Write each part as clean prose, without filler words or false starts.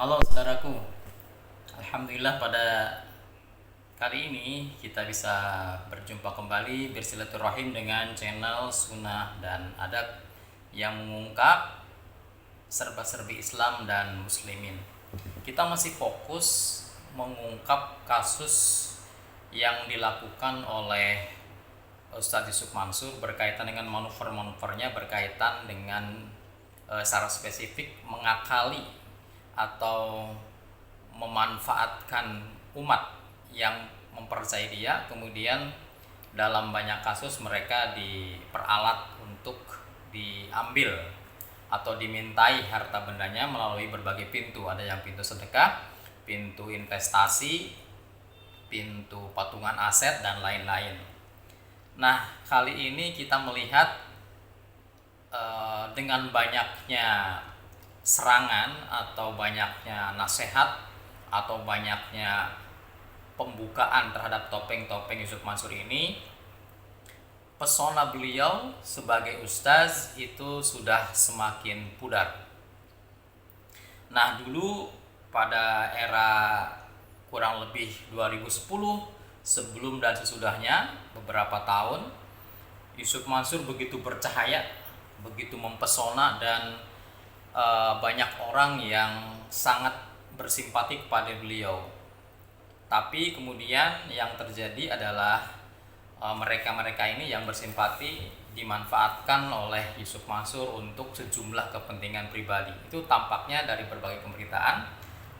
Halo saudaraku, Alhamdulillah pada kali ini kita bisa berjumpa kembali bersilaturahim dengan channel Sunnah dan Adab yang mengungkap serba-serbi Islam dan Muslimin. Kita masih fokus mengungkap kasus yang dilakukan oleh Ustadz Yusuf Mansur berkaitan dengan manuver-manuvernya berkaitan dengan secara spesifik mengakali atau memanfaatkan umat yang mempercayai dia, kemudian dalam banyak kasus mereka diperalat untuk diambil atau dimintai harta bendanya melalui berbagai pintu. Ada yang pintu sedekah, pintu investasi, pintu patungan aset, dan lain-lain. Nah, kali ini kita melihat dengan banyaknya serangan atau banyaknya nasihat atau banyaknya pembukaan terhadap topeng-topeng Yusuf Mansur ini, pesona beliau sebagai ustaz itu sudah semakin pudar. Nah, dulu pada era kurang lebih 2010, sebelum dan sesudahnya beberapa tahun, Yusuf Mansur begitu bercahaya, begitu mempesona, dan banyak orang yang sangat bersimpati kepada beliau. Tapi kemudian yang terjadi adalah mereka-mereka ini yang bersimpati dimanfaatkan oleh Yusuf Mansur untuk sejumlah kepentingan pribadi. Itu tampaknya dari berbagai pemberitaan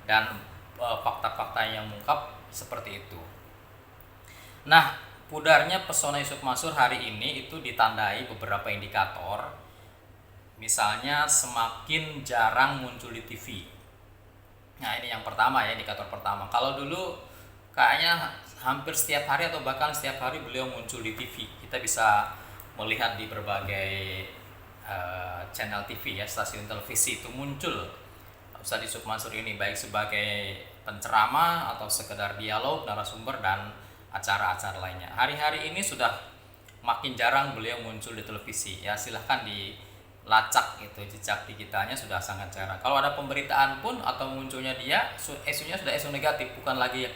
dan fakta-fakta yang mengungkap seperti itu. Nah, pudarnya pesona Yusuf Mansur hari ini itu ditandai beberapa indikator. Misalnya semakin jarang muncul di TV. Nah, ini yang pertama ya, indikator pertama. Kalau dulu kayaknya hampir setiap hari atau bahkan setiap hari beliau muncul di TV. Kita bisa melihat di berbagai channel TV ya, stasiun televisi itu muncul Ustadz Yusuf Mansur ini, baik sebagai penceramah atau sekedar dialog, narasumber, dan acara-acara lainnya. Hari-hari ini sudah makin jarang beliau muncul di televisi ya, silahkan dilacak itu jejak digitalnya sudah sangat jarang. Kalau ada pemberitaan pun atau munculnya dia, isunya sudah isu negatif, bukan lagi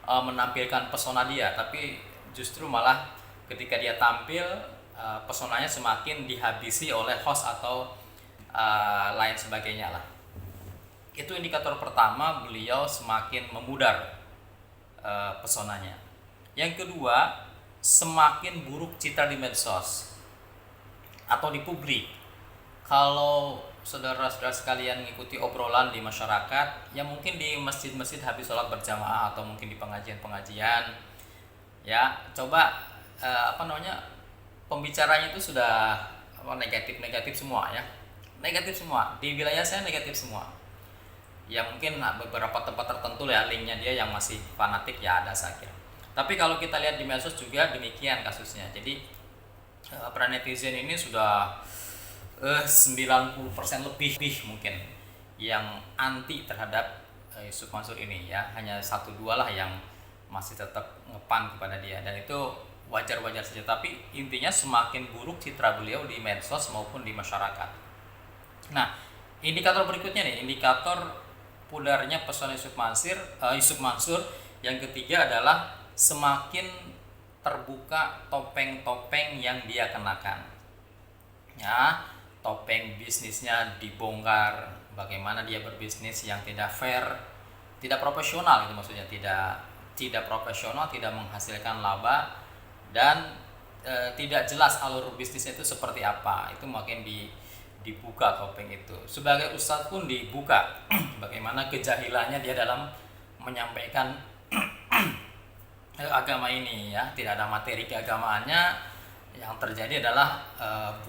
menampilkan pesona dia, tapi justru malah ketika dia tampil pesonanya semakin dihabisi oleh host atau lain sebagainya lah. Itu indikator pertama, beliau semakin memudar pesonanya. Yang kedua, semakin buruk citra di medsos atau di publik. Kalau saudara-saudara sekalian mengikuti obrolan di masyarakat, ya mungkin di masjid-masjid habis sholat berjamaah atau mungkin di pengajian-pengajian, ya coba pembicaranya itu sudah negatif-negatif semua ya, negatif semua. Di wilayah saya negatif semua. Ya mungkin beberapa tempat tertentu ya linknya dia yang masih fanatik ya ada saya kira. Tapi kalau kita lihat di medsos juga demikian kasusnya. Jadi para netizen ini sudah 90% lebih mungkin yang anti terhadap Yusuf Mansur ini ya. Hanya 1-2 lah yang masih tetap ngepan kepada dia, dan itu wajar-wajar saja. Tapi intinya semakin buruk citra beliau di medsos maupun di masyarakat. Nah, indikator berikutnya nih, indikator pudarnya pesona Yusuf Mansur yang ketiga adalah semakin terbuka topeng-topeng yang dia kenakan. Ya, topeng bisnisnya dibongkar, bagaimana dia berbisnis yang tidak fair, tidak profesional, itu maksudnya tidak profesional, tidak menghasilkan laba, dan tidak jelas alur bisnisnya itu seperti apa. Itu makin dibuka topeng itu. Sebagai ustadz pun dibuka bagaimana kejahilannya dia dalam menyampaikan agama ini ya, tidak ada materi keagamaannya. Yang terjadi adalah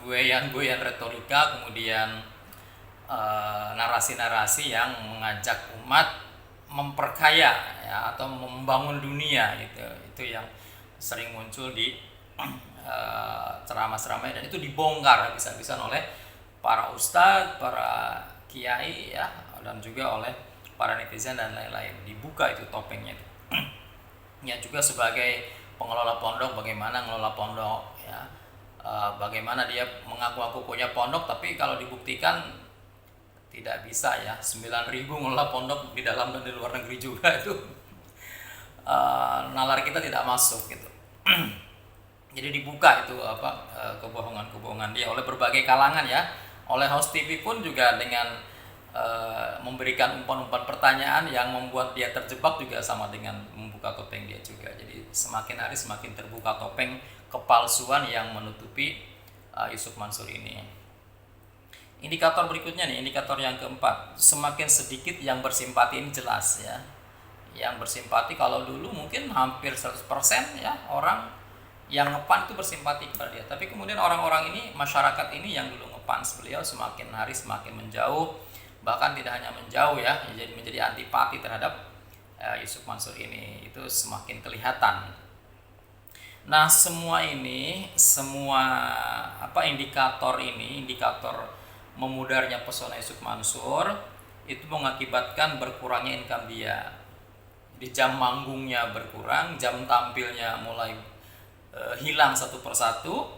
gueyan-gueyan retorika, kemudian narasi-narasi yang mengajak umat memperkaya ya, atau membangun dunia gitu. Itu yang sering muncul di ceramah-ceramah, dan itu dibongkar habis-habisan oleh para ustadz, para kiai ya, dan juga oleh para netizen dan lain-lain. Dibuka itu topengnya itu. Ya, juga sebagai pengelola pondok, bagaimana ngelola pondok ya, bagaimana dia mengaku-ngaku punya pondok, tapi kalau dibuktikan tidak bisa ya, 9.000 ngelola pondok di dalam dan di luar negeri juga itu nalar kita tidak masuk gitu. Jadi dibuka itu kebohongan-kebohongan dia oleh berbagai kalangan ya, oleh host TV pun juga dengan memberikan umpan-umpan pertanyaan yang membuat dia terjebak juga sama dengan membuka topeng dia juga. Jadi semakin hari semakin terbuka topeng kepalsuan yang menutupi Yusuf Mansur ini. Indikator berikutnya nih, indikator yang keempat, semakin sedikit yang bersimpati. Ini jelas ya. Yang bersimpati kalau dulu mungkin hampir 100% ya orang yang ngepan itu bersimpati kepada dia. Tapi kemudian orang-orang ini, masyarakat ini yang dulu ngefans beliau semakin hari semakin menjauh. Bahkan tidak hanya menjauh ya, jadi menjadi antipati terhadap Yusuf Mansur ini. Itu semakin kelihatan. Nah, semua indikator memudarnya pesona Yusuf Mansur itu mengakibatkan berkurangnya income dia. Di jam manggungnya berkurang, jam tampilnya mulai hilang satu persatu,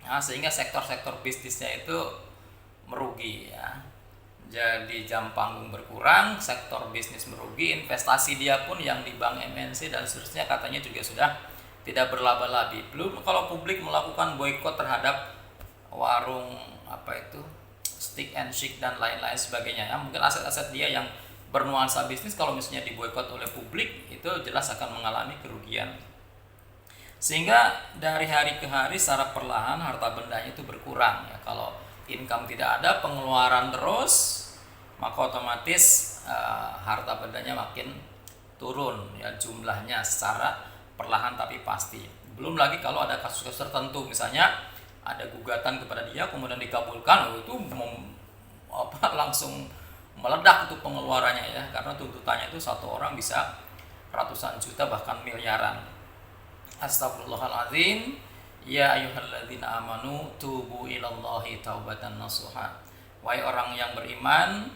nah, sehingga sektor-sektor bisnisnya itu merugi ya. Jadi jam panggung berkurang, sektor bisnis merugi, investasi dia pun yang di bank MNC dan seterusnya katanya juga sudah tidak berlaba-labi. Belum kalau publik melakukan boykot terhadap warung stick and shake dan lain-lain sebagainya ya. Mungkin aset-aset dia yang bernuansa bisnis kalau misalnya diboykot oleh publik itu jelas akan mengalami kerugian. Sehingga dari hari ke hari secara perlahan harta bendanya itu berkurang ya. Kalau income tidak ada, pengeluaran terus, maka otomatis harta bendanya makin turun ya jumlahnya secara perlahan tapi pasti. Belum lagi kalau ada kasus-kasus tertentu, misalnya ada gugatan kepada dia kemudian dikabulkan, itu langsung meledak itu pengeluarannya ya, karena tuntutannya itu satu orang bisa ratusan juta bahkan miliaran. Astagfirullahaladzim. Ya ayyuhalladzina amanu tubu ilallahi taubatan nasuha. Wahai orang yang beriman,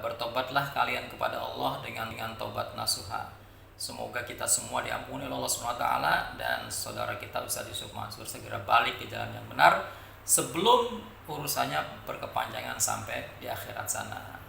bertobatlah kalian kepada Allah dengan taubat nasuha. Semoga kita semua diampuni oleh Allah SWT dan saudara kita Ustaz Yusuf Mansur segera balik ke jalan yang benar sebelum urusannya berkepanjangan sampai di akhirat sana.